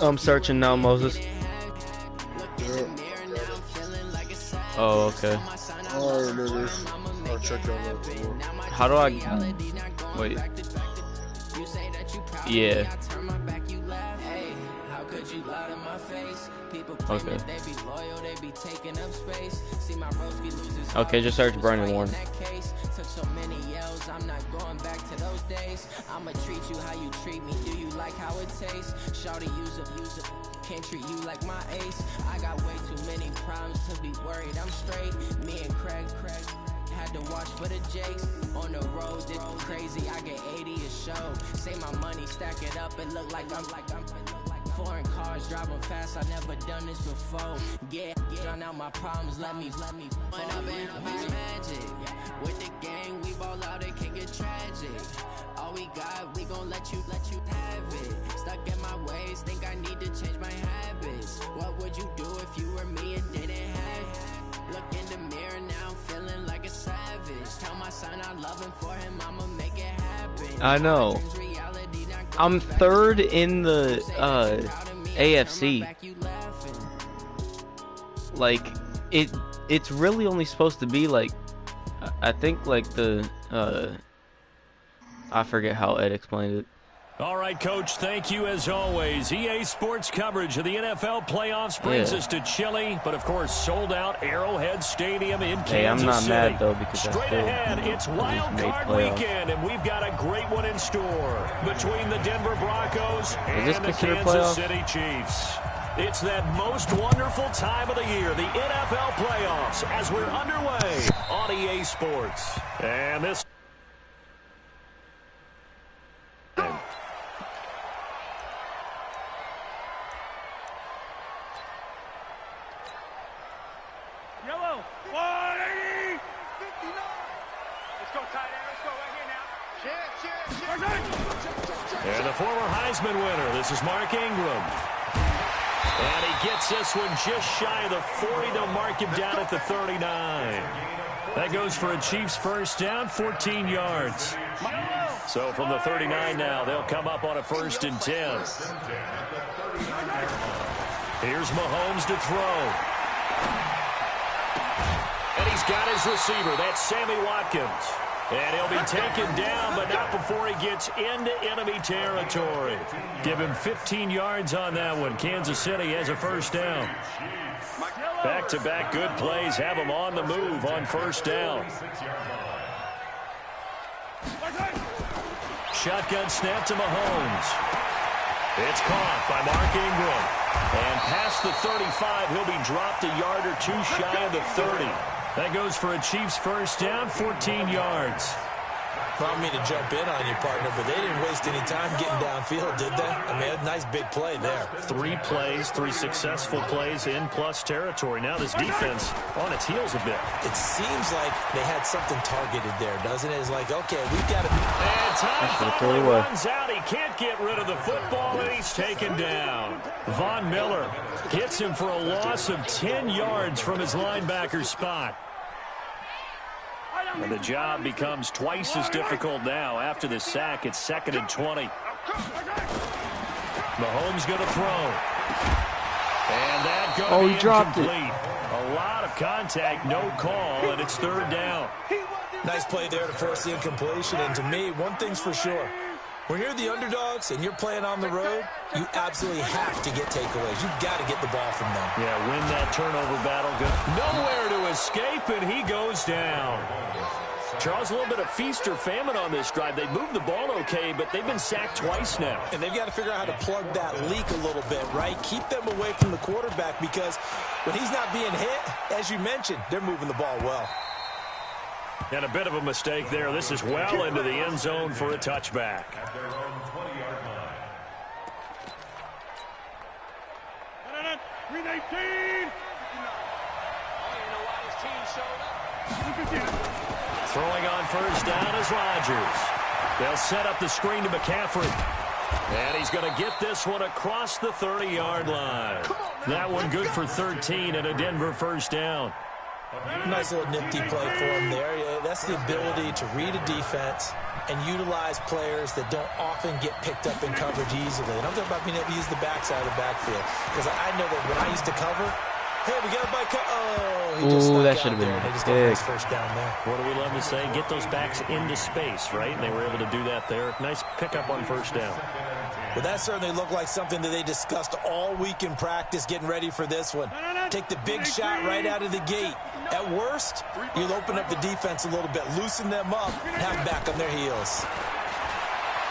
I'm searching now, Moses. Oh, okay. Oh, there it is. I'll check that out. How do I... Wait. Yeah. Okay. Okay, just search Brandon Warren. I'm not going back to those days. I'ma treat you how you treat me. Do you like how it tastes? Shawty, use up. Can't treat you like my ace. I got way too many problems to be worried. I'm straight. Me and Craig had to watch for the Jakes. On the road, it's crazy. I get 80 a show. Say my money, stack it up. It look like I'm foreign cars driving fast. I never done this before. Yeah, drown out my problems. Let me. When I've been magic with the gang, we ball out. It can get tragic. All we got, we gon' let you have it. Stuck in my ways, think I need to change my habits. What would you do if you were me and didn't have it? Look in the mirror now, I'm feeling like a savage. Tell my son I love him, for him I'ma make it happen. I know. I'm third in the AFC. Like it's really only supposed to be like, I think like the I forget how Ed explained it. All right, Coach, thank you as always. EA Sports coverage of the NFL playoffs brings us to Chile, but of course sold out Arrowhead Stadium in Kansas City. I'm not mad though, because straight ahead, it's wild card weekend, and we've got a great one in store between the Denver Broncos and the Kansas City Chiefs. It's that most wonderful time of the year, the NFL playoffs, as we're underway on EA Sports. And this... Yellow, 180, 59. Let's go, tight end. Let's go right here now. And the former Heisman winner, this is Mark Ingram. And he gets this one just shy of the 40. They'll mark him down at the 39. That goes for a Chiefs first down, 14 yards. So from the 39 now, they'll come up on a 1st and 10. Here's Mahomes to throw. And he's got his receiver. That's Sammy Watkins. And he'll be taken down, but not before he gets into enemy territory. Give him 15 yards on that one. Kansas City has a 1st down. Back-to-back good plays have him on the move on 1st down. Shotgun snap to Mahomes. It's caught by Mark Ingram. And past the 35, he'll be dropped a yard or two shy of the 30. That goes for a Chiefs first down, 14 yards. Not me to jump in on you, partner, but they didn't waste any time getting downfield, did they? I mean, a nice big play there. 3 plays, 3 successful plays in plus territory. Now this defense on its heels a bit. It seems like they had something targeted there, doesn't it? It's like, okay, we've got to... And time runs out. He can't get rid of the football, and he's taken down. Von Miller gets him for a loss of 10 yards from his linebacker spot. And the job becomes twice as difficult now. After the sack, it's 2nd and 20. Mahomes going to throw. And that goes he dropped it. A lot of contact, no call, and it's 3rd down. Nice play there to force the incompletion. And to me, one thing's for sure. When you're the underdogs and you're playing on the road, you absolutely have to get takeaways. You've got to get the ball from them. Yeah, win that turnover battle. Nowhere to escape, and he goes down. Charles, a little bit of feast or famine on this drive. They moved the ball okay, but they've been sacked twice now. And they've got to figure out how to plug that leak a little bit, right? Keep them away from the quarterback, because when he's not being hit, as you mentioned, they're moving the ball well. And a bit of a mistake there. This is well into the end zone for a touchback. Throwing on first down is Rodgers. They'll set up the screen to McCaffrey. And he's going to get this one across the 30-yard line. That one good for 13 and a Denver first down. Nice little nifty play for him there. Yeah, that's the ability to read a defense and utilize players that don't often get picked up in coverage easily. And I'm talking about being able to use the backside of the backfield. Because I know that when I used to cover, hey, we got a bike. Oh, he just that should have been They just got a nice first down there. What do we love to say? Get those backs into space, right? And they were able to do that there. Nice pickup on first down. Well, that certainly looked like something that they discussed all week in practice, getting ready for this one. Take the big shot right out of the gate. At worst, you'll open up the defense a little bit, loosen them up, and have them back on their heels.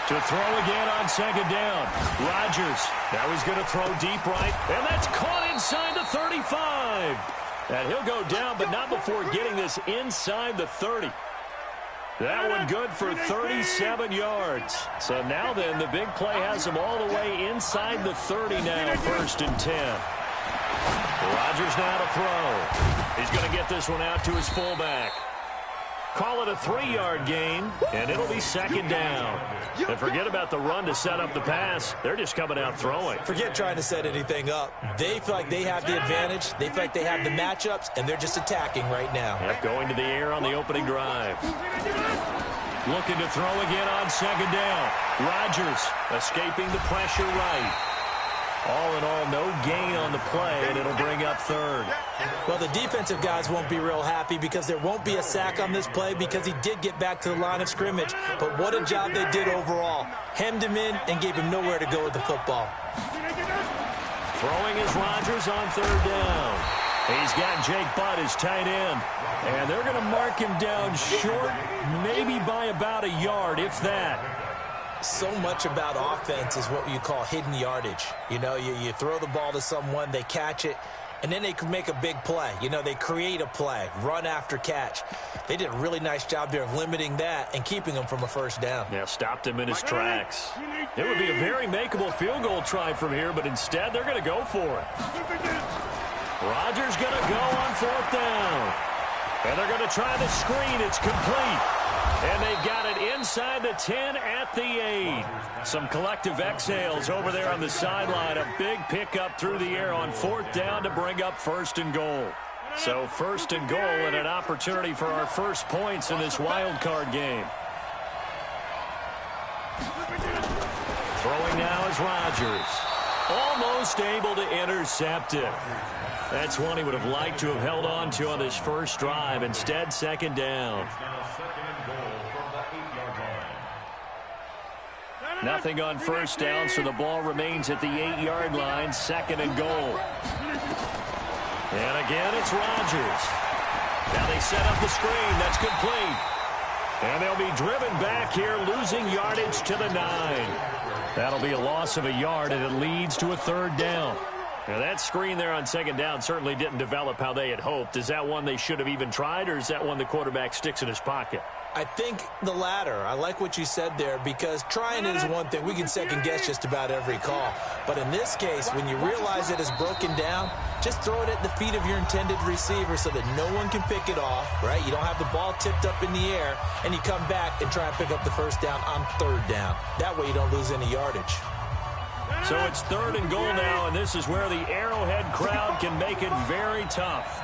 To throw again on second down. Rodgers. Now he's going to throw deep right. And that's caught inside the 35. And he'll go down, but not before getting this inside the 30. That one good for 37 yards. So now then, the big play has him all the way inside the 30 now, 1st and 10. Rodgers now to throw. He's going to get this one out to his fullback. Call it a 3-yard gain, and it'll be second down. And forget about the run to set up the pass. They're just coming out throwing. Forget trying to set anything up. They feel like they have the advantage. They feel like they have the matchups, and they're just attacking right now. Yep, going to the air on the opening drive. Looking to throw again on second down. Rodgers escaping the pressure right. All in all, no gain on the play, and it'll bring up 3rd. Well, the defensive guys won't be real happy because there won't be a sack on this play because he did get back to the line of scrimmage. But what a job they did overall. Hemmed him in and gave him nowhere to go with the football. Throwing is Rodgers on 3rd down. He's got Jake Butt, his tight end. And they're going to mark him down short, maybe by about a yard, if that. So much about offense is what you call hidden yardage. You know, you throw the ball to someone, they catch it, and then they can make a big play. You know, they create a play, run after catch. They did a really nice job there of limiting that and keeping him from a first down. Yeah, stopped him in his tracks. It would be a very makeable field goal try from here, but instead they're going to go for it. Rodgers going to go on 4th down. And they're going to try the screen. It's complete. And they've got it inside the 10 at the 8. Some collective exhales over there on the sideline. A big pickup through the air on 4th down to bring up 1st and goal. So 1st and goal and an opportunity for our first points in this wild card game. Throwing now is Rodgers. Almost able to intercept it. That's one he would have liked to have held on to on this first drive. Instead, 2nd down. Nothing on 1st down, so the ball remains at the 8-yard line, 2nd and goal. And again, it's Rodgers. Now they set up the screen. That's complete. And they'll be driven back here, losing yardage to the 9. That'll be a loss of a yard, and it leads to a 3rd down. Now that screen there on 2nd down certainly didn't develop how they had hoped. Is that one they should have even tried, or is that one the quarterback sticks in his pocket? I think the latter. I like what you said there because trying is one thing. We can second guess just about every call. But in this case, when you realize it is broken down, just throw it at the feet of your intended receiver so that no one can pick it off, right? You don't have the ball tipped up in the air, and you come back and try and pick up the 1st down on 3rd down. That way you don't lose any yardage. So it's 3rd and goal now, and this is where the Arrowhead crowd can make it very tough.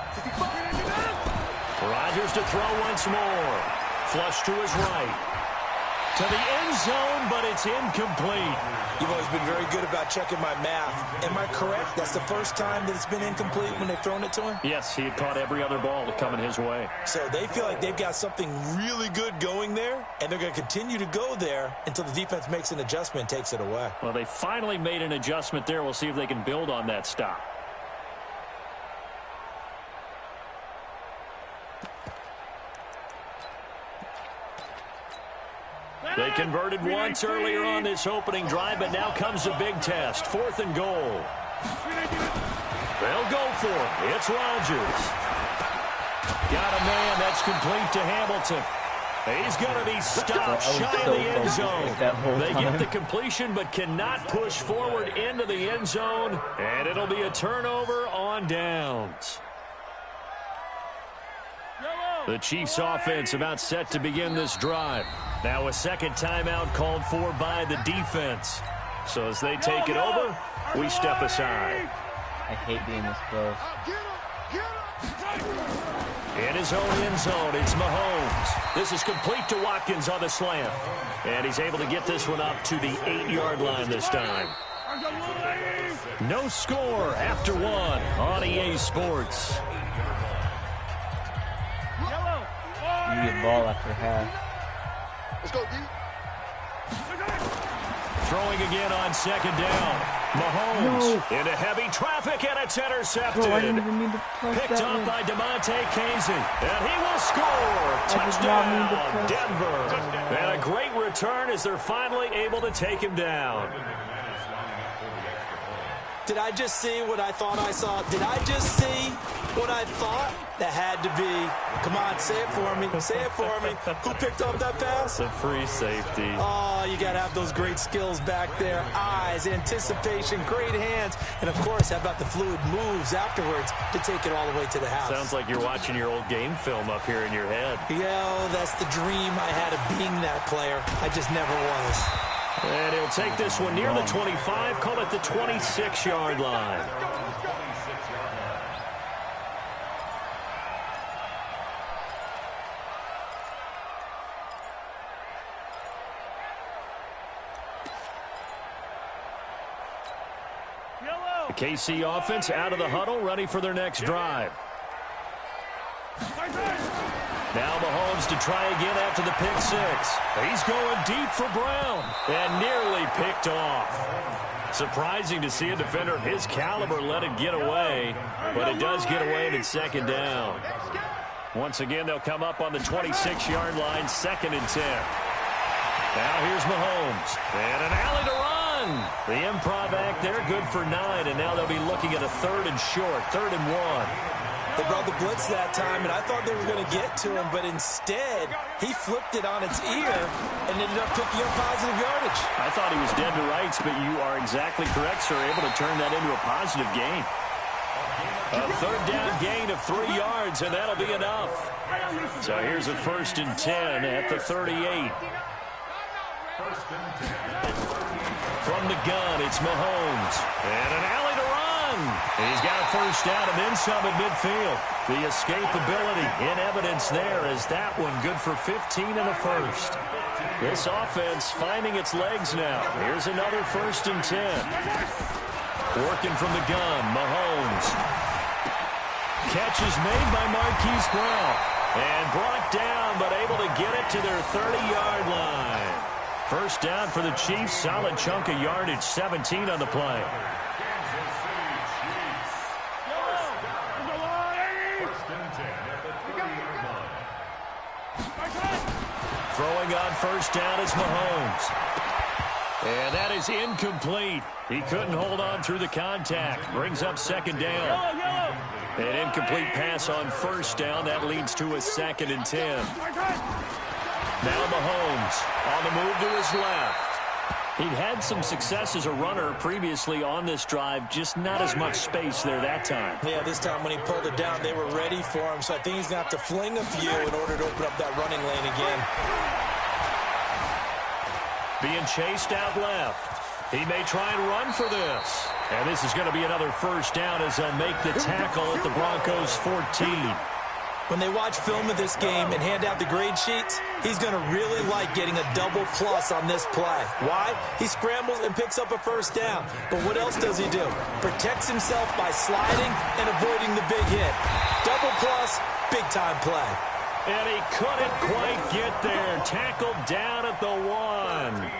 Rodgers to throw once more. Flush to his right. To the end zone, but it's incomplete. You've always been very good about checking my math. Am I correct? That's the first time that it's been incomplete when they've thrown it to him? Yes, he had caught every other ball coming his way. So they feel like they've got something really good going there, and they're going to continue to go there until the defense makes an adjustment and takes it away. Well, they finally made an adjustment there. We'll see if they can build on that stop. They converted once earlier on this opening drive, but now comes a big test. 4th and goal. They'll go for it. It's Rodgers. Got a man. That's complete to Hamilton. He's going to be stopped shy of the end zone. They get the completion, but cannot push forward into the end zone, and it'll be a turnover on downs. The Chiefs offense about set to begin this drive. Now a second timeout called for by the defense. So as they take it over, we step aside. I hate being this close. In his own end zone, it's Mahomes. This is complete to Watkins on the slant. And he's able to get this one up to the 8-yard line this time. No score after one on EA Sports. You get ball after half. Let's go, D. Throwing again on second down. Mahomes into heavy traffic, and it's intercepted. Bro, I didn't even mean to press Picked that up one. by DeMonte Casey, and he will score. Touchdown, Denver. And a great return as they're finally able to take him down. Did I just see what I thought I saw? Did I just see what I thought? That had to be. Come on, say it for me. Say it for me. Who picked up that pass? The free safety. Oh, you got to have those great skills back there. Eyes, anticipation, great hands. And, of course, how about the fluid moves afterwards to take it all the way to the house? Sounds like you're watching your old game film up here in your head. Yeah, that's the dream I had of being that player. I just never was. And he'll take this one near the 25, call it the 26-yard line. The KC offense out of the huddle, ready for their next drive. Now Mahomes to try again after the pick six. He's going deep for Brown and nearly picked off. Surprising to see a defender of his caliber let it get away, but it does get away in second down. Once again, they'll come up on the 26-yard line, 2nd and 10. Now here's Mahomes, and an alley to run. The improv act there, good for 9, and now they'll be looking at a 3rd and short, 3rd and 1. They brought the blitz that time, and I thought they were going to get to him, but instead, he flipped it on its ear and ended up picking up positive yardage. I thought he was dead to rights, but you are exactly correct, sir, able to turn that into a positive gain. A 3rd down gain of 3 yards, and that'll be enough. So here's a 1st and 10 at the 38. From the gun, it's Mahomes. And an alley to run. He's got a 1st down and then some at midfield. The escapability in evidence there as that one good for 15 in the 1st. This offense finding its legs now. Here's another 1st and 10. Working from the gun, Mahomes. Catch is made by Marquise Brown. And brought down, but able to get it to their 30-yard line. 1st down for the Chiefs. Solid chunk of yardage, 17 on the play. Throwing on 1st down is Mahomes. And that is incomplete. He couldn't hold on through the contact. Brings up 2nd down. An incomplete pass on 1st down. That leads to a 2nd and 10. Now Mahomes on the move to his left. He'd had some success as a runner previously on this drive, just not as much space there that time. Yeah, this time when he pulled it down, they were ready for him, so I think he's going to have to fling a few in order to open up that running lane again. Being chased out left. He may try and run for this. And this is going to be another 1st down as they'll make the tackle at the Broncos 14. When they watch film of this game and hand out the grade sheets, he's going to really like getting a double plus on this play. Why? He scrambles and picks up a 1st down. But what else does he do? Protects himself by sliding and avoiding the big hit. Double plus, big-time play. And he couldn't quite get there. Tackled down at the 1.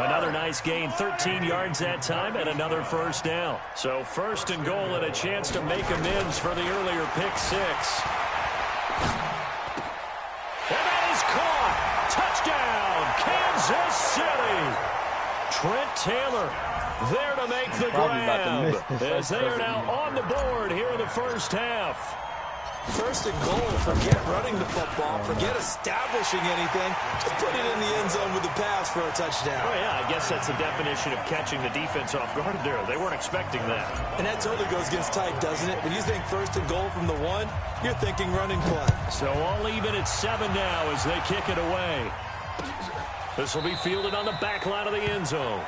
Another nice gain, 13 yards that time, and another 1st down. So 1st and goal and a chance to make amends for the earlier pick 6. And that is caught. Touchdown, Kansas City. Trent Taylor there to make the grab as they are now on the board here in the 1st half. 1st and goal, forget running the football, forget establishing anything. Just put it in the end zone with the pass for a touchdown. Oh, yeah, I guess that's the definition of catching the defense off guard there. They weren't expecting that. And that totally goes against type, doesn't it? When you think 1st and goal from the 1, you're thinking running play. So all even at 7 now as they kick it away. This will be fielded on the back line of the end zone.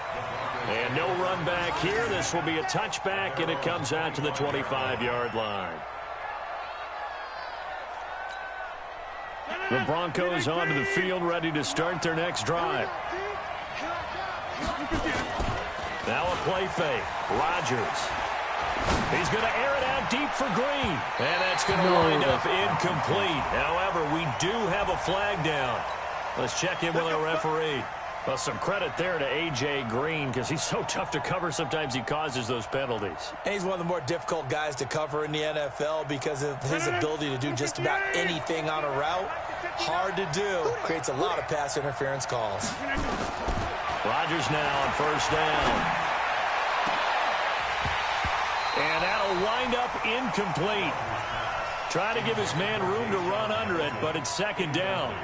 And no run back here. This will be a touchback, and it comes out to the 25-yard line. The Broncos onto the field, ready to start their next drive. Now a play fake. Rodgers. He's going to air it out deep for Green. And that's going to wind up incomplete. However, we do have a flag down. Let's check in with our referee. Well, some credit there to A.J. Green because he's so tough to cover. Sometimes he causes those penalties. And he's one of the more difficult guys to cover in the NFL because of his ability to do just about anything on a route. Hard to do. Creates a lot of pass interference calls. Rodgers now on first down. And that'll wind up incomplete. Trying to give his man room to run under it, but it's second down.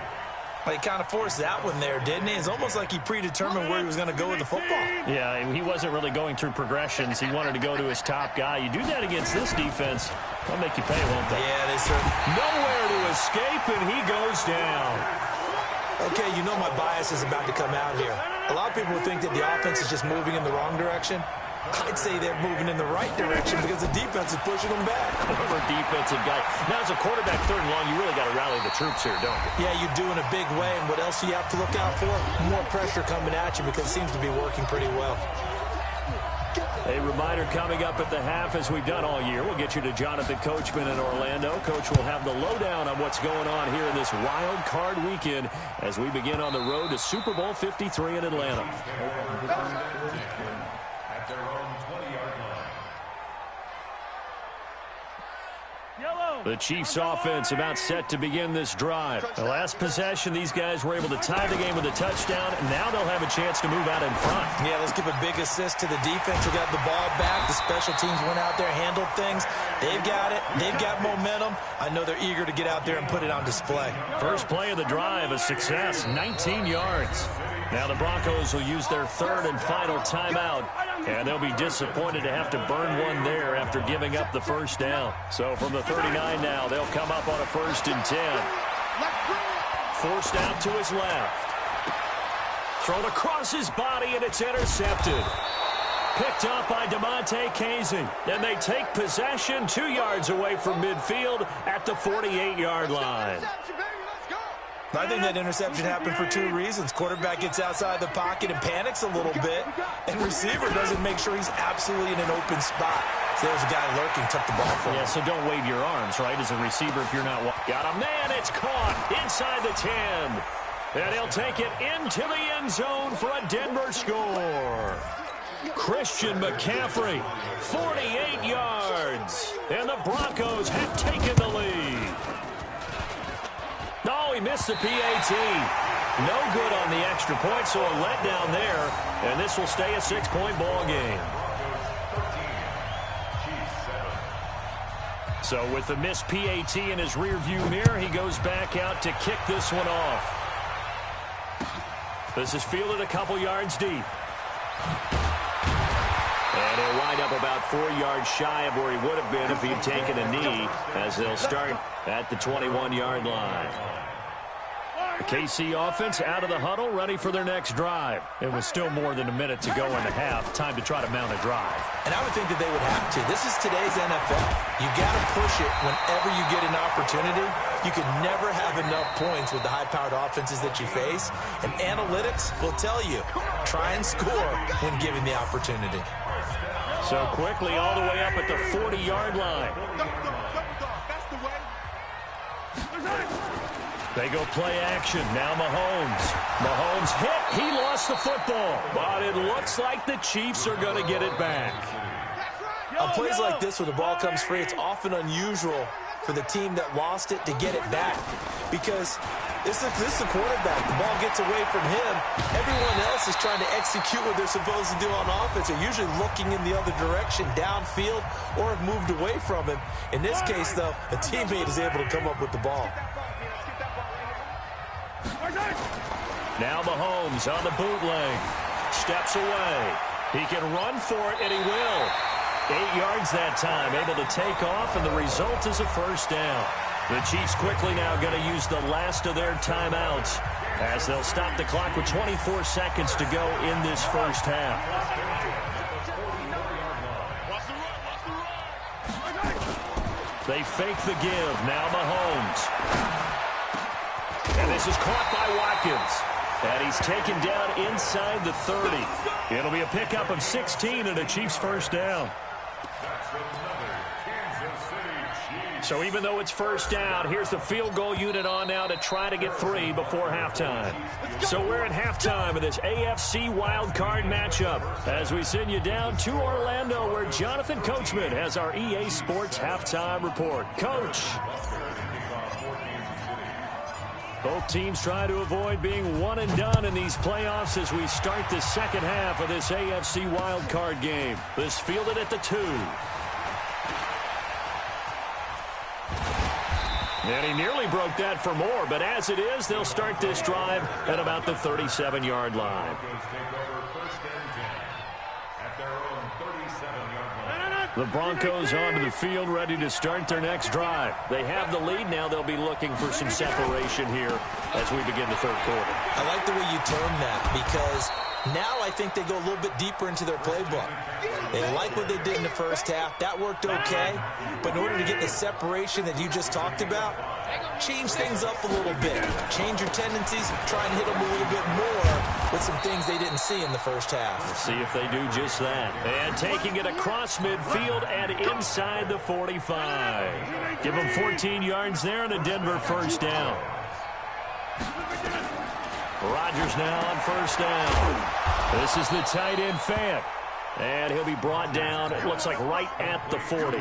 He kind of forced that one there, didn't he? It's almost like he predetermined where he was going to go with the football. Yeah, he wasn't really going through progressions. He wanted to go to his top guy. You do that against this defense, they'll make you pay, won't they? Yeah, they certainly. Nowhere to escape, and he goes down. Okay, you know my bias is about to come out here. A lot of people would think that the offense is just moving in the wrong direction. I'd say they're moving in the right direction because the defense is pushing them back. Former defensive guy. Now, as a quarterback, third and long, you really got to rally the troops here, don't you? Yeah, you do in a big way. And what else do you have to look out for? More pressure coming at you because it seems to be working pretty well. A reminder coming up at the half, as we've done all year. We'll get you to Jonathan Coachman in Orlando. Coach will have the lowdown on what's going on here in this wild card weekend as we begin on the road to Super Bowl 53 in Atlanta. The Chiefs offense about set to begin this drive. The last possession, these guys were able to tie the game with a touchdown, and now they'll have a chance to move out in front. Yeah, let's give a big assist to the defense who got the ball back. The special teams went out there, handled things. They've got it. They've got momentum. I know they're eager to get out there and put it on display. First play of the drive, a success, 19 yards. Now the Broncos will use their third and final timeout, and they'll be disappointed to have to burn one there after giving up the first down. So from the 39 now, they'll come up on a 1st and 10. Forced out to his left. Thrown across his body, and it's intercepted. Picked up by DeMonte Casey. And they take possession 2 yards away from midfield at the 48-yard line. I think that interception happened for 2 reasons. Quarterback gets outside the pocket and panics a little bit, and receiver doesn't make sure he's absolutely in an open spot. So there's a guy lurking, took the ball from him. Yeah, so don't wave your arms, right, as a receiver if you're not. Got him, man, it's caught inside the 10. And he'll take it into the end zone for a Denver score. Christian McCaffrey, 48 yards, and the Broncos have taken the lead. No, he missed the PAT. No good on the extra point, so a letdown there, and this will stay a 6-point ball game. So with the missed PAT in his rearview mirror, he goes back out to kick this one off. This is fielded a couple yards deep. And he'll wind up about 4 yards shy of where he would have been if he'd taken a knee, as they'll start at the 21-yard line. The KC offense out of the huddle, ready for their next drive. It was still more than a minute to go in the half. Time to try to mount a drive. And I would think that they would have to. This is today's NFL. You got to push it whenever you get an opportunity. You can never have enough points with the high-powered offenses that you face. And analytics will tell you, try and score when given the opportunity. So quickly all the way up at the 40-yard line. They go play action. Now Mahomes. Mahomes hit. He lost the football. But it looks like the Chiefs are going to get it back. On plays like this where the ball comes free, it's often unusual for the team that lost it to get it back. Because this is the quarterback. The ball gets away from him. Everyone else is trying to execute what they're supposed to do on offense. They're usually looking in the other direction, downfield, or have moved away from him. In this case, though, a teammate is able to come up with the ball. Now Mahomes on the bootleg. Steps away. He can run for it, and he will. 8 yards that time, able to take off, and the result is a first down. The Chiefs quickly now going to use the last of their timeouts as they'll stop the clock with 24 seconds to go in this first half. They fake the give. Now Mahomes. this is caught by Watkins. And he's taken down inside the 30. It'll be a pickup of 16 and a Chiefs first down. So even though it's first down, here's the field goal unit on now to try to get 3 before halftime. So we're at halftime of this AFC wildcard matchup as we send you down to Orlando where Jonathan Coachman has our EA Sports halftime report. Coach. Both teams try to avoid being one and done in these playoffs as we start the second half of this AFC wildcard game. This fielded at the 2. And he nearly broke that for more, but as it is, they'll start this drive at about the 37-yard line. The Broncos onto the field, ready to start their next drive. They have the lead. Now they'll be looking for some separation here as we begin the third quarter. I like the way you term that because now I think they go a little bit deeper into their playbook. They like what they did in the first half. That worked okay. But in order to get the separation that you just talked about, change things up a little bit. Change your tendencies. Try and hit them a little bit more with some things they didn't see in the first half. Let's see if they do just that. And taking it across midfield and inside the 45. Give them 14 yards there and a Denver first down. Rodgers now on first down. This is the tight end Fant. And he'll be brought down, it looks like, right at the 40.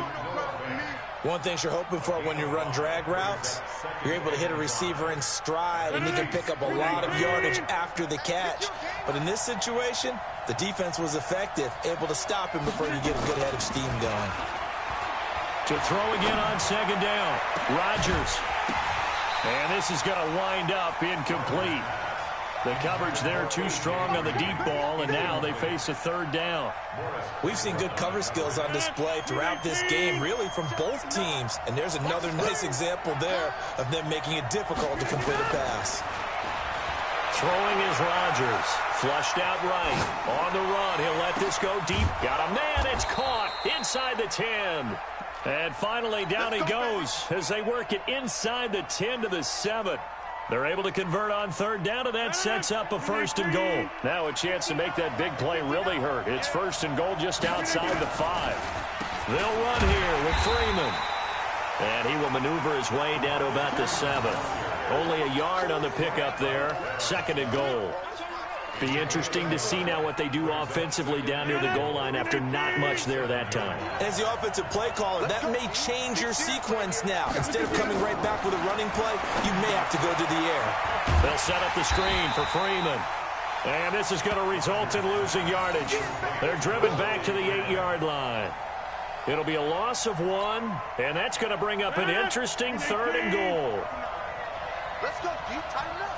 One thing you're hoping for when you run drag routes, you're able to hit a receiver in stride, and he can pick up a lot of yardage after the catch. But in this situation, the defense was effective, able to stop him before you get a good head of steam going. To throw again on second down, Rodgers. And this is going to wind up incomplete. The coverage there too strong on the deep ball, and now they face a third down. We've seen good cover skills on display throughout this game, really from both teams. And there's another nice example there of them making it difficult to complete a pass. Throwing is Rodgers. Flushed out right. On the run, he'll let this go deep. Got a man, it's caught inside the 10. And finally down he goes as they work it inside the 10 to the 7. They're able to convert on third down, and that sets up a first and goal. Now a chance to make that big play really hurt. It's first and goal just outside the 5. They'll run here with Freeman. And he will maneuver his way down to about the 7. Only a yard on the pickup there. Second and goal. Be interesting to see now what they do offensively down near the goal line after not much there that time. As the offensive play caller, that may change your sequence now. Instead of coming right back with a running play, you may have to go to the air. They'll set up the screen for Freeman. And this is going to result in losing yardage. They're driven back to the 8-yard line. It'll be a loss of 1, and that's going to bring up an interesting third and goal. Let's go deep, tighten up.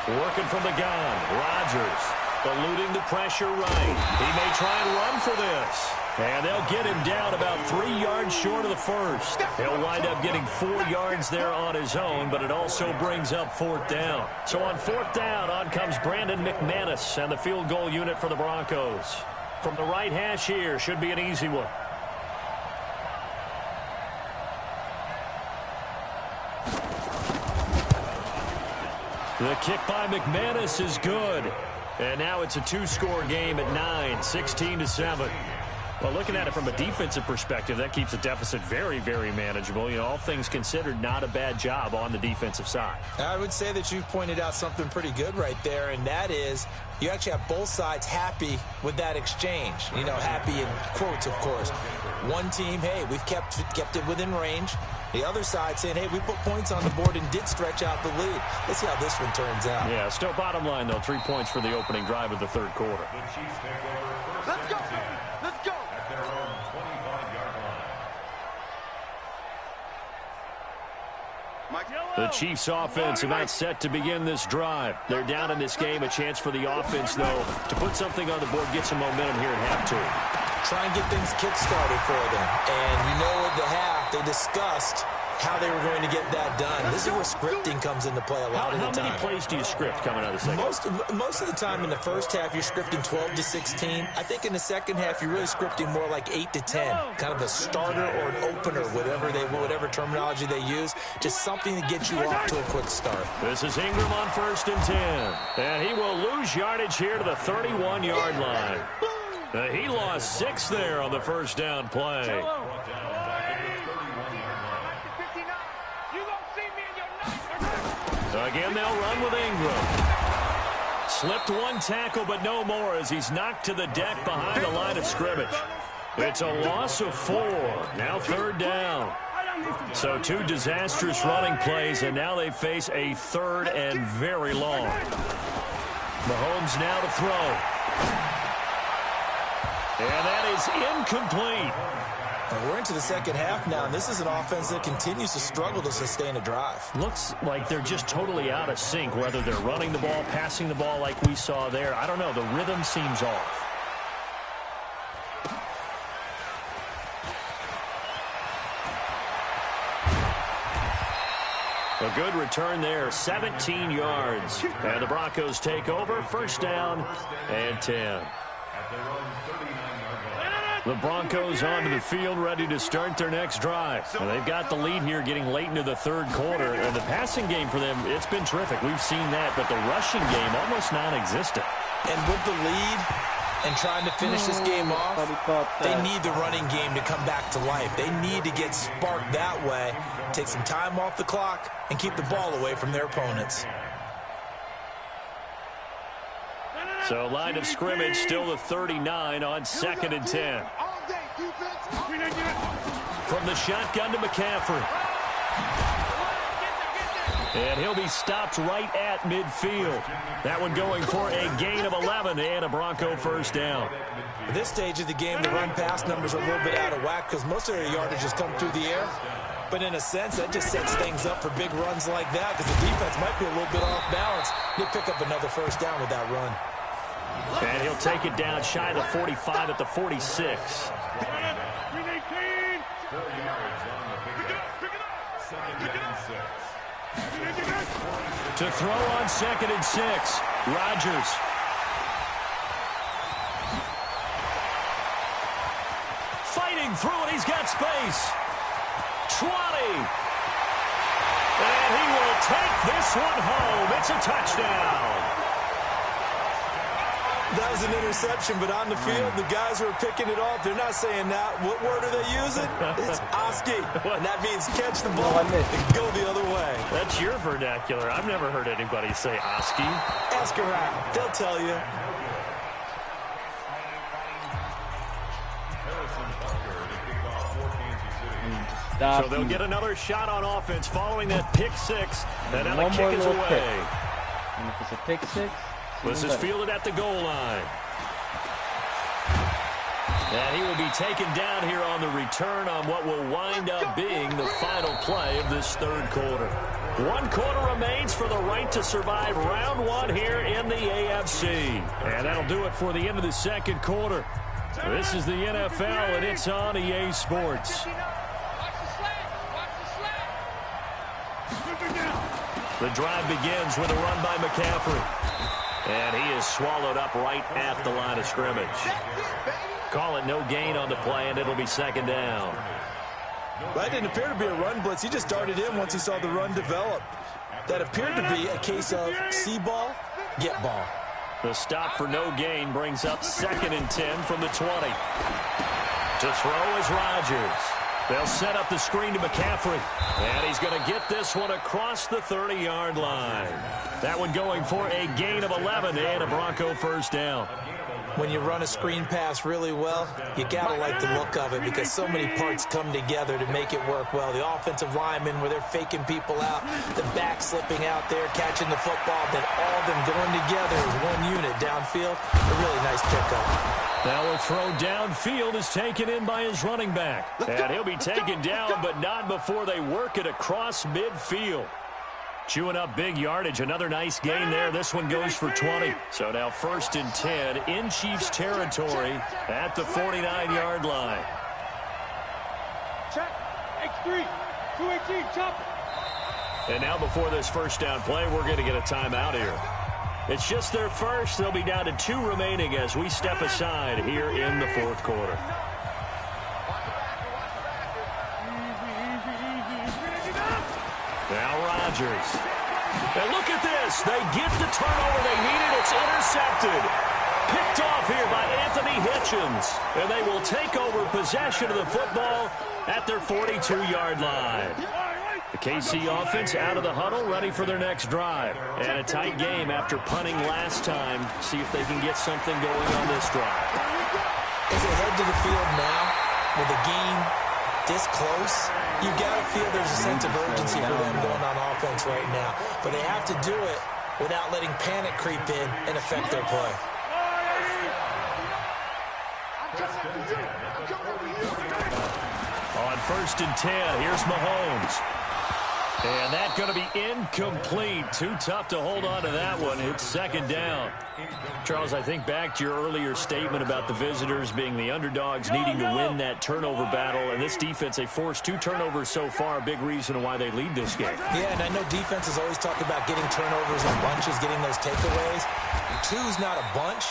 Working from the gun, Rodgers eluding the pressure right. He may try and run for this. And they'll get him down about 3 yards short of the first. He'll wind up getting 4 yards there on his own, but it also brings up fourth down. So on fourth down, on comes Brandon McManus and the field goal unit for the Broncos. From the right hash here, should be an easy one. The kick by McManus is good. And now it's a 2-score game at 9, 16-7. Well, looking at it from a defensive perspective, that keeps the deficit very, very manageable. You know, all things considered, not a bad job on the defensive side. I would say that you've pointed out something pretty good right there, and that is you actually have both sides happy with that exchange. You know, happy in quotes, of course. One team, hey, we've kept it within range. The other side saying, hey, we put points on the board and did stretch out the lead. Let's see how this one turns out. Yeah, still bottom line, though, 3 points for the opening drive of the third quarter. Let's go. Let's go. At their own 25-yard line. The Chiefs offense about set to begin this drive. They're down in this game. A chance for the offense, though, to put something on the board, get some momentum here at half 2. try and get things kick-started for them. And you know at the half, they discussed how they were going to get that done. This is where scripting comes into play a lot of the time. How many plays do you script coming out of the second? Most of the time in the first half, you're scripting 12 to 16. I think in the second half, you're really scripting more like 8 to 10. Kind of a starter or an opener, whatever terminology they use. Just something to get you off to a quick start. This is Ingram on 1st and 10. And he will lose yardage here to the 31-yard line. He lost 6 there on the first down play. Again, they'll run with Ingram. Slipped one tackle, but no more as he's knocked to the deck behind the line of scrimmage. It's a loss of 4. Now 3rd down. So 2 disastrous running plays, and now they face a 3rd and very long. Mahomes now to throw. And that is incomplete. And we're into the second half now, and this is an offense that continues to struggle to sustain a drive. Looks like they're just totally out of sync, whether they're running the ball, passing the ball like we saw there. I don't know. The rhythm seems off. A good return there, 17 yards. And the Broncos take over, 1st down and 10. The Broncos onto the field, ready to start their next drive. And they've got the lead here getting late into the 3rd quarter. And the passing game for them, it's been terrific. We've seen that, but the rushing game almost non-existent. And with the lead and trying to finish this game off, they need the running game to come back to life. They need to get sparked that way, take some time off the clock, and keep the ball away from their opponents. So line of scrimmage still the 39 on 2nd and 10. From the shotgun to McCaffrey. And he'll be stopped right at midfield. That one going for a gain of 11 and a Bronco 1st down. At this stage of the game, the run-pass numbers are a little bit out of whack because most of their yardage has come through the air. But in a sense, that just sets things up for big runs like that because the defense might be a little bit off balance. They pick up another 1st down with that run. And he'll take it down shy of the 45 at the 46. To throw on 2nd and 6. Rodgers. Fighting through it. He's got space. 20. And he will take this one home. It's a touchdown. That was an interception, but on the field, the guys who are picking it off, they're not saying that. What word are they using? It's Oski. And that means catch the ball and go the other way. That's your vernacular. I've never heard anybody say Oski. Ask around. They'll tell you. So they'll get another shot on offense following that pick 6. And now the kick is away. And if it's a pick 6, this is fielded at the goal line. And he will be taken down here on the return on what will wind up being the final play of this 3rd quarter. 1 quarter remains for the right to survive round 1 here in the AFC. And that'll do it for the end of the 2nd quarter. This is the NFL, and it's on EA Sports. The drive begins with a run by McCaffrey. And he is swallowed up right at the line of scrimmage. Call it no gain on the play, and it'll be 2nd down. Well, that didn't appear to be a run blitz. He just darted in once he saw the run develop. That appeared to be a case of see ball, get ball. The stop for no gain brings up 2nd and 10 from the 20. To throw is Rodgers. They'll set up the screen to McCaffrey. And he's going to get this one across the 30-yard line. That one going for a gain of 11 and a Bronco 1st down. When you run a screen pass really well, you got to like the look of it because so many parts come together to make it work well. The offensive linemen where they're faking people out, the back slipping out there, catching the football, then all of them going together as one unit downfield. A really nice pickup. Now a throw downfield is taken in by his running back. And he'll be taken down, but not before they work it across midfield. Chewing up big yardage. Another nice gain there. This one goes for 20. So now 1st and 10 in Chiefs territory at the 49-yard line. Check. X3. 218. Chop. And now before this first down play, we're going to get a timeout here. It's just their first. They'll be down to 2 remaining as we step aside here in the 4th quarter. Now Rodgers. And look at this. They get the turnover they needed. It's intercepted. Picked off here by Anthony Hitchens. And they will take over possession of the football at their 42-yard line. The KC offense out of the huddle, ready for their next drive. And a tight game after punting last time. See if they can get something going on this drive. As they head to the field now with a game this close, you got to feel there's a sense of urgency for them going on offense right now. But they have to do it without letting panic creep in and affect their play. On 1st and 10, here's Mahomes. And that's going to be incomplete. Too tough to hold on to that one. It's 2nd down. Charles, I think back to your earlier statement about the visitors being the underdogs needing to win that turnover battle. And this defense, they forced 2 turnovers so far. A big reason why they lead this game. Yeah, and I know defenses always talk about getting turnovers in bunches, getting those takeaways. 2's not a bunch,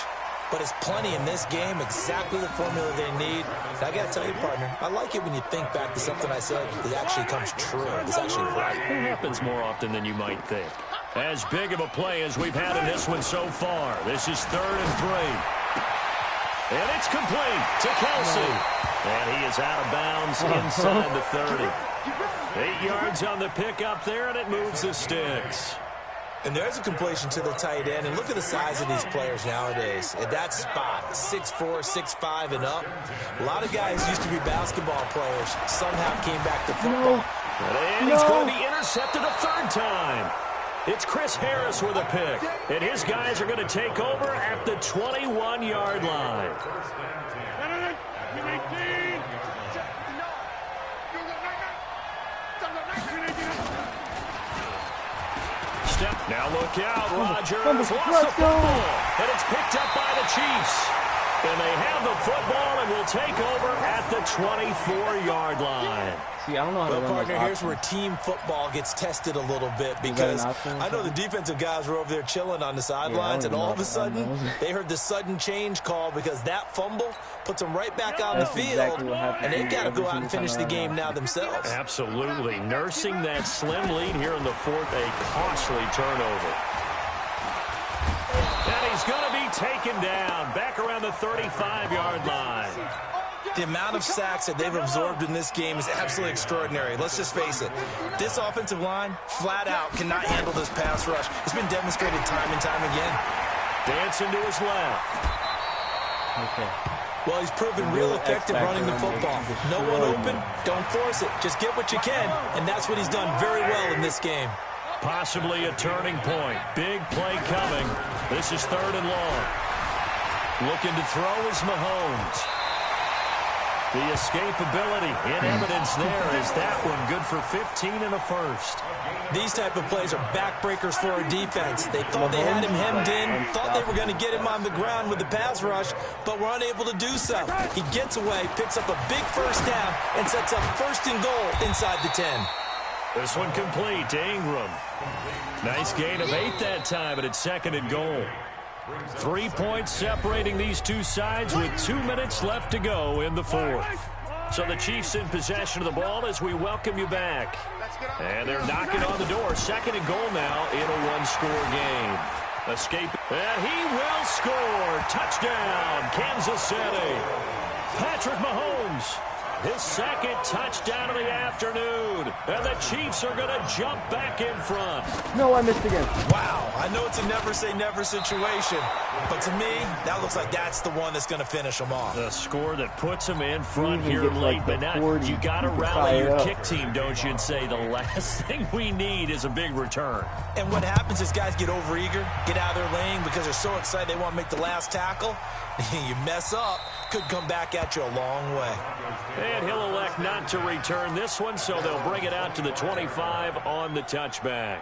but it's plenty in this game, exactly the formula they need. And I got to tell you, partner, I like it when you think back to something I said that actually comes true. It's actually right. It happens more often than you might think. As big of a play as we've had in this one so far. This is 3rd and 3. And it's complete to Kelsey. And he is out of bounds inside the 30. 8 yards on the pickup there, and it moves the sticks. And there's a completion to the tight end. And look at the size of these players nowadays. At that spot, 6'4", 6'5", and up. A lot of guys used to be basketball players. Somehow came back to football. And he's going to be intercepted a 3rd time. It's Chris Harris with a pick. And his guys are going to take over at the 21-yard line. Now look out, Rodgers lost the football, and it's picked up by the Chiefs. And they have the football and will take over at the 24-yard line. See, I don't know how to run partner, those here's where team football gets tested a little bit because I know the defensive guys were over there chilling on the sidelines, and all of a sudden, they heard the sudden change call because that fumble puts them right back on the field, and they've got to go out and finish the game now themselves. Absolutely. Nursing that slim lead here in the 4th, a costly turnover. And he's going to be taken down back around the 35-yard line. The amount of sacks that they've absorbed in this game is absolutely extraordinary. Let's just face it. This offensive line, flat out, cannot handle this pass rush. It's been demonstrated time and time again. Dancing to his left. Okay. Well, he's proven real effective running the football. No one open, don't force it. Just get what you can, and that's what he's done very well in this game. Possibly a turning point. Big play coming. This is 3rd and long. Looking to throw is Mahomes. The escapability in evidence there is that one good for 15 and a 1st. These type of plays are backbreakers for a defense. They thought they had him hemmed in, thought they were going to get him on the ground with the pass rush, but were unable to do so. He gets away, picks up a big 1st down, and sets up 1st and goal inside the 10. This one complete to Ingram. Nice gain of 8 that time, but it's 2nd and goal. 3 points separating these two sides with 2 minutes left to go in the 4th. So the Chiefs in possession of the ball as we welcome you back. And they're knocking on the door. 2nd and goal now in a 1-score game. Escape. And he will score. Touchdown, Kansas City. Patrick Mahomes. His 2nd touchdown of the afternoon. And the Chiefs are going to jump back in front. No, I missed again. Wow, I know it's a never-say-never situation, but to me, that looks like that's the one that's going to finish them off. The score that puts them in front here late, but now you got to rally your kick team, don't you, and say the last thing we need is a big return. And what happens is guys get overeager, get out of their lane because they're so excited they want to make the last tackle. You mess up, could come back at you a long way. And he'll elect not to return this one, so they'll bring it out to the 25 on the touchback.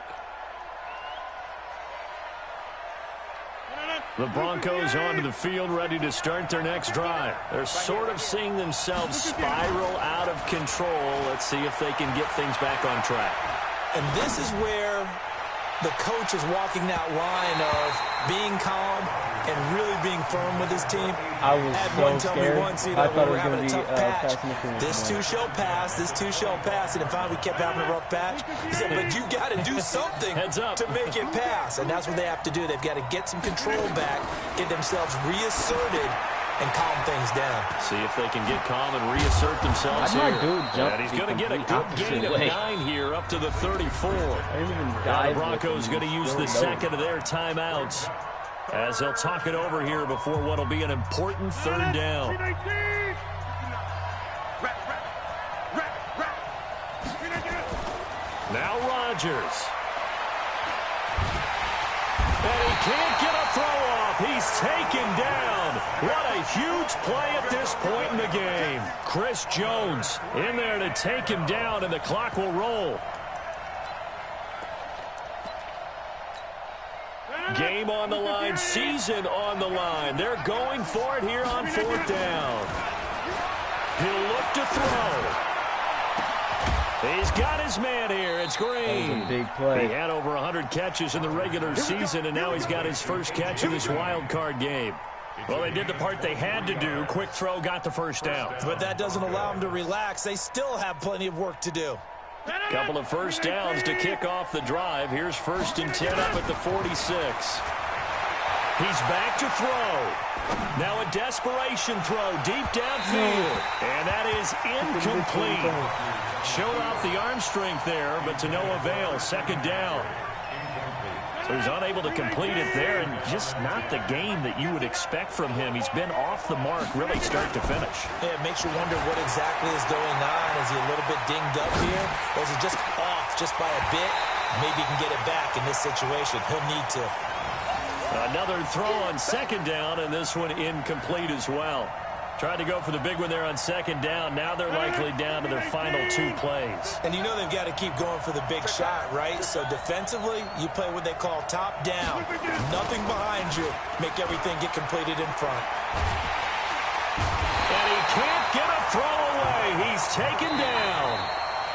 The Broncos onto the field, ready to start their next drive. They're sort of seeing themselves spiral out of control. Let's see if they can get things back on track. And this is where the coach is walking that line of being calm and really being firm with his team. I was so scared. I thought it was going to be pass interference. This too shall pass. This too shall pass. And then finally we kept having a rough patch. He said, but you got to do something to make it pass. And that's what they have to do. They've got to get some control back, get themselves reasserted, and calm things down. See if they can get calm and reassert themselves here. And he's going to get a good gain of 9 here up to the 34. The Broncos going to use the second of their timeouts as they'll talk it over here before what will be an important third down. Now Rodgers. And he can't get a throw off. He's taken down. What a huge play at this point in the game. Chris Jones in there to take him down, and the clock will roll. Game on the line, season on the line. They're going for it here on fourth down. He'll look to throw. He's got his man here. It's Green. That was a big play. He had over 100 catches in the regular season, and now he's got his first catch in this wild card game. Well, they did the part they had to do. Quick throw, got the first down. But that doesn't allow them to relax. They still have plenty of work to do. Couple of first downs to kick off the drive. Here's 1st and 10 up at the 46. He's back to throw. Now a desperation throw deep downfield. And that is incomplete. Showed off the arm strength there, but to no avail. Second down. So he's unable to complete it there, and just not the game that you would expect from him. He's been off the mark, really start to finish. Yeah, it makes you wonder what exactly is going on. Is he a little bit dinged up here, or is he just off just by a bit? Maybe he can get it back in this situation. He'll need to. Another throw on second down, and this one incomplete as well. Tried to go for the big one there on second down. Now they're likely down to their final 2 plays. And you know they've got to keep going for the big shot, right? So defensively, you play what they call top down. Nothing behind you. Make everything get completed in front. And he can't get a throw away. He's taken down.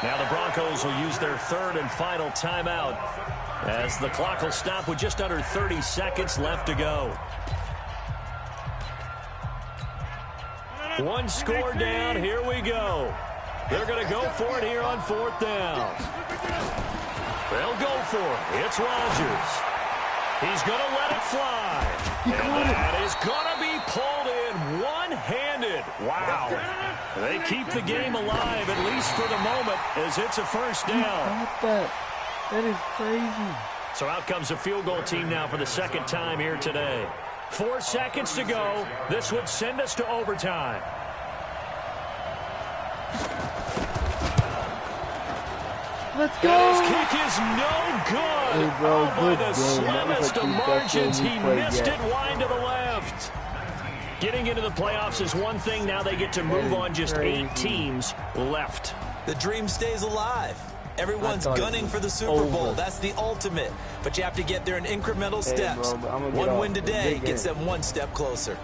Now the Broncos will use their 3rd and final timeout as the clock will stop with just under 30 seconds left to go. One score down. Here we go. They're going to go for it here on 4th down. They'll go for it. It's Rodgers. He's going to let it fly. And that is going to be pulled in one-handed. Wow. They keep the game alive, at least for the moment, as it's a first down. That is crazy. So out comes the field goal team now for the second time here today. 4 seconds to go. This would send us to overtime. Let's go. And his kick is no good. Hey, bro, by the game. slimmest of margins. He missed yet. it wide to the left. Getting into the playoffs is one thing. Now they get to move on. Just 8 teams left. The dream stays alive. Everyone's gunning for the Super Bowl. That's the ultimate. But you have to get there in incremental steps. Bro, one win today gets them 1 step closer.